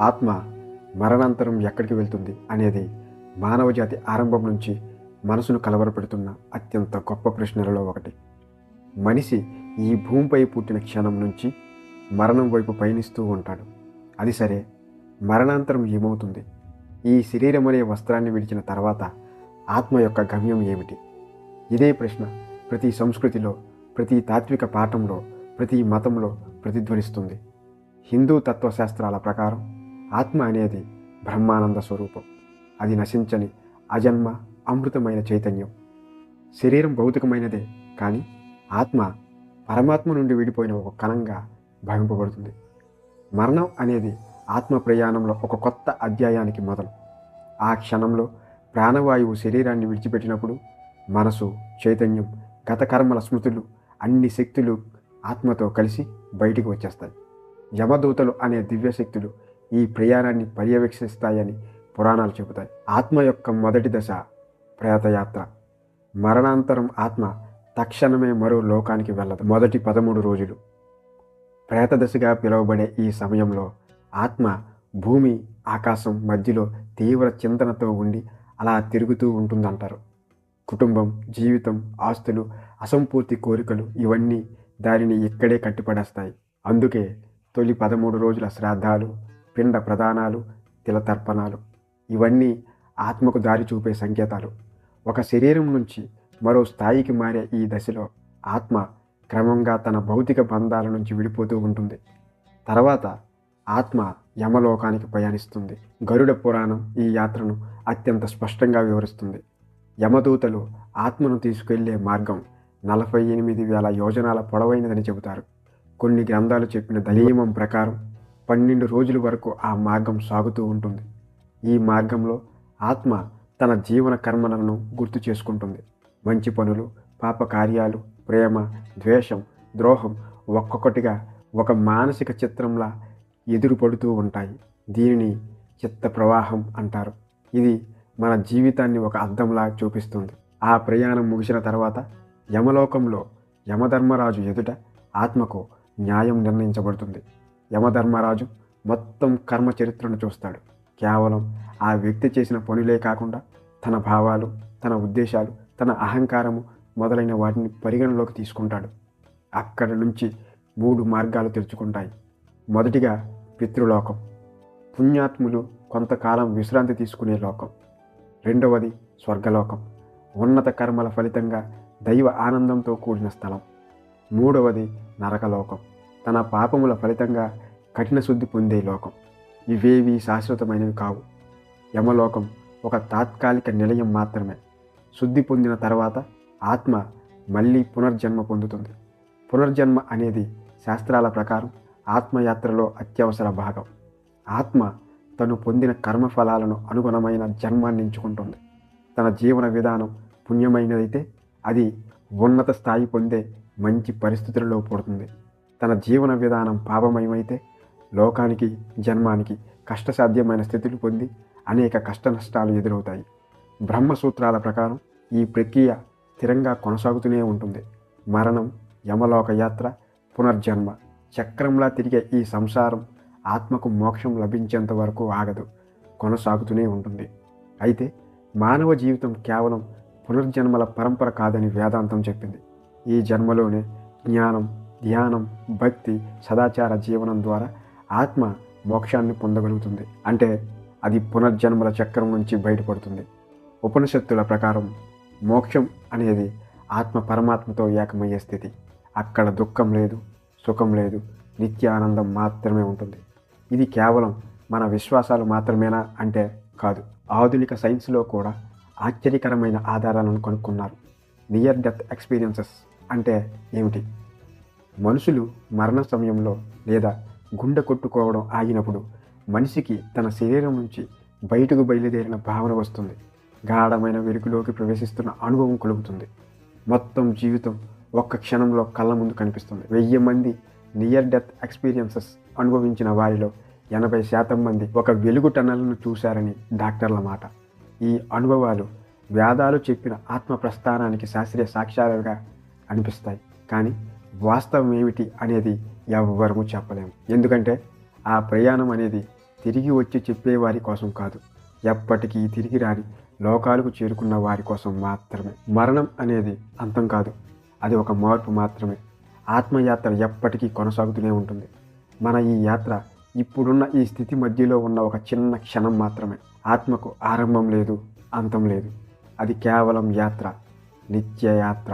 ఆత్మ మరణాంతరం ఎక్కడికి వెళ్తుంది అనేది మానవజాతి ఆరంభం నుంచి మనసును కలవరపెడుతున్న అత్యంత గొప్ప ప్రశ్నలలో ఒకటి. మనిషి ఈ భూమిపై పుట్టిన క్షణం నుంచి మరణం వైపు పయనిస్తూ ఉంటాడు. అది సరే, మరణాంతరం ఏమవుతుంది? ఈ శరీరం అనే వస్త్రాన్ని విడిచిన తర్వాత ఆత్మ యొక్క గమ్యం ఏమిటి? ఇదే ప్రశ్న ప్రతి సంస్కృతిలో, ప్రతి తాత్విక పాఠంలో, ప్రతి మతంలో ప్రతిధ్వనిస్తుంది. హిందూ తత్వశాస్త్రాల ప్రకారం ఆత్మ అనేది బ్రహ్మానంద స్వరూపం. అది నశించని అజన్మ అమృతమైన చైతన్యం. శరీరం భౌతికమైనదే, కానీ ఆత్మ పరమాత్మ నుండి విడిపోయిన ఒక కణంగా భావింపబడుతుంది. మరణం అనేది ఆత్మ ప్రయాణంలో ఒక కొత్త అధ్యాయానికి మొదలు. ఆ క్షణంలో ప్రాణవాయువు శరీరాన్ని విడిచిపెట్టినప్పుడు మనసు, చైతన్యం, గత కర్మల స్మృతులు, అన్ని శక్తులు ఆత్మతో కలిసి బయటికి వచ్చేస్తాయి. యమదూతలు అనే దివ్యశక్తులు ఈ ప్రయాణాన్ని పర్యవేక్షిస్తాయని పురాణాలు చెబుతాయి. ఆత్మ యొక్క మొదటి దశ ప్రేతయాత్ర. మరణాంతరం ఆత్మ తక్షణమే మరో లోకానికి వెళ్ళదు. మొదటి 13 రోజులు ప్రేతదశగా పిలువబడే ఈ సమయంలో ఆత్మ భూమి, ఆకాశం మధ్యలో తీవ్ర చింతనతో ఉండి అలా తిరుగుతూ ఉంటుందంటారు. కుటుంబం, జీవితం, ఆస్తులు, అసంపూర్తి కోరికలు ఇవన్నీ దానిని ఇక్కడే కట్టిపడేస్తాయి. అందుకే తొలి 13 రోజుల శ్రాద్ధాలు, పిండ ప్రదానాలు, తిలతర్పణాలు ఇవన్నీ ఆత్మకు దారి చూపే సంకేతాలు. ఒక శరీరం నుంచి మరో స్థాయికి మారే ఈ దశలో ఆత్మ క్రమంగా తన భౌతిక బంధాల నుంచి విడిపోతూ ఉంటుంది. తర్వాత ఆత్మ యమలోకానికి ప్రయాణిస్తుంది. గరుడ పురాణం ఈ యాత్రను అత్యంత స్పష్టంగా వివరిస్తుంది. యమదూతలు ఆత్మను తీసుకెళ్లే మార్గం 48,000 యోజనాల పొడవైనదని చెబుతారు. కొన్ని గ్రంథాలు చెప్పిన నియమం ప్రకారం 12 రోజుల వరకు ఆ మార్గం సాగుతూ ఉంటుంది. ఈ మార్గంలో ఆత్మ తన జీవన కర్మలను గుర్తు చేసుకుంటుంది. మంచి పనులు, పాప కార్యాలు, ప్రేమ, ద్వేషం, ద్రోహం ఒక్కొక్కటిగా ఒక మానసిక చిత్రంలా ఎదురుపడుతూ ఉంటాయి. దీనిని చిత్త ప్రవాహం అంటారు. ఇది మన జీవితాన్ని ఒక అద్దంలా చూపిస్తుంది. ఆ ప్రయాణం ముగిసిన తర్వాత యమలోకంలో యమధర్మరాజు ఎదుట ఆత్మకు న్యాయం నిర్ణయించబడుతుంది. యమధర్మరాజు మొత్తం కర్మ చరిత్రను చూస్తాడు. కేవలం ఆ వ్యక్తి చేసిన పనులే కాకుండా తన భావాలు, తన ఉద్దేశాలు, తన అహంకారము మొదలైన వాటిని పరిగణలోకి తీసుకుంటాడు. అక్కడి నుంచి 3 మార్గాలు తెరుచుకుంటాయి. మొదటిగా పితృలోకం, పుణ్యాత్ములు కొంతకాలం విశ్రాంతి తీసుకునే లోకం. రెండవది స్వర్గలోకం, ఉన్నత కర్మల ఫలితంగా దైవ ఆనందంతో కూడిన స్థలం. మూడవది నరకలోకం, తన పాపముల ఫలితంగా కఠిన శుద్ధి పొందే లోకం. ఇవేవీ శాశ్వతమైనవి కావు. యమలోకం ఒక తాత్కాలిక నిలయం మాత్రమే. శుద్ధి పొందిన తర్వాత ఆత్మ మళ్ళీ పునర్జన్మ పొందుతుంది. పునర్జన్మ అనేది శాస్త్రాల ప్రకారం ఆత్మయాత్రలో అత్యవసర భాగం. ఆత్మ తను పొందిన కర్మఫలాలను అనుగుణమైన జన్మాన్ని ఎంచుకుంటుంది. తన జీవన విధానం పుణ్యమైనదైతే అది ఉన్నత స్థాయి పొందే మంచి పరిస్థితులలో పుడుతుంది. తన జీవన విధానం పాపమయమైతే లోకానికి, జన్మానికి కష్టసాధ్యమైన స్థితులు పొంది అనేక కష్ట నష్టాలు ఎదురవుతాయి. బ్రహ్మసూత్రాల ప్రకారం ఈ ప్రక్రియ స్థిరంగా కొనసాగుతూనే ఉంటుంది. మరణం, యమలోక యాత్ర, పునర్జన్మ చక్రంలా తిరిగే ఈ సంసారం ఆత్మకు మోక్షం లభించేంత వరకు ఆగదు, కొనసాగుతూనే ఉంటుంది. అయితే మానవ జీవితం కేవలం పునర్జన్మల పరంపర కాదని వేదాంతం చెప్పింది. ఈ జన్మలోనే జ్ఞానం, ధ్యానం, భక్తి, సదాచార జీవనం ద్వారా ఆత్మ మోక్షాన్ని పొందగలుగుతుంది. అంటే అది పునర్జన్మల చక్రం నుంచి బయటపడుతుంది. ఉపనిషత్తుల ప్రకారం మోక్షం అనేది ఆత్మ పరమాత్మతో ఏకమయ్యే స్థితి. అక్కడ దుఃఖం లేదు, సుఖం లేదు, నిత్యానందం మాత్రమే ఉంటుంది. ఇది కేవలం మన విశ్వాసాలు మాత్రమేనా అంటే కాదు. ఆధునిక సైన్స్లో కూడా ఆశ్చర్యకరమైన ఆధారాలను కనుక్కున్నారు. నియర్ డెత్ ఎక్స్పీరియన్సెస్ అంటే ఏమిటి? మనుషులు మరణ సమయంలో లేదా గుండె కొట్టుకోవడం ఆగినప్పుడు మనిషికి తన శరీరం నుంచి బయటకు బయలుదేరిన భావన వస్తుంది. గాఢమైన వెలుగులోకి ప్రవేశిస్తున్న అనుభవం కలుగుతుంది. మొత్తం జీవితం ఒక్క క్షణంలో కళ్ళ ముందు కనిపిస్తుంది. 1000 మంది నియర్ డెత్ ఎక్స్పీరియన్సెస్ అనుభవించిన వారిలో 80% మంది ఒక వెలుగు టన్నెల్ను చూశారని డాక్టర్ల మాట. ఈ అనుభవాలు వేదాలు చెప్పిన ఆత్మ ప్రస్థానానికి శాస్త్రీయ సాక్ష్యాలుగా అనిపిస్తాయి. కానీ వాస్తవం ఏమిటి అనేది ఎవ్వరము చెప్పలేము. ఎందుకంటే ఆ ప్రయాణం అనేది తిరిగి వచ్చి చెప్పేవారి కోసం కాదు, ఎప్పటికీ తిరిగి రాని లోకాలకు చేరుకున్న వారి కోసం మాత్రమే. మరణం అనేది అంతం కాదు, అది ఒక మార్పు మాత్రమే. ఆత్మయాత్ర ఎప్పటికీ కొనసాగుతూనే ఉంటుంది. మన ఈ యాత్ర ఇప్పుడున్న ఈ స్థితి మధ్యలో ఉన్న ఒక చిన్న క్షణం మాత్రమే. ఆత్మకు ఆరంభం లేదు, అంతం లేదు. అది కేవలం యాత్ర, నిత్య యాత్ర.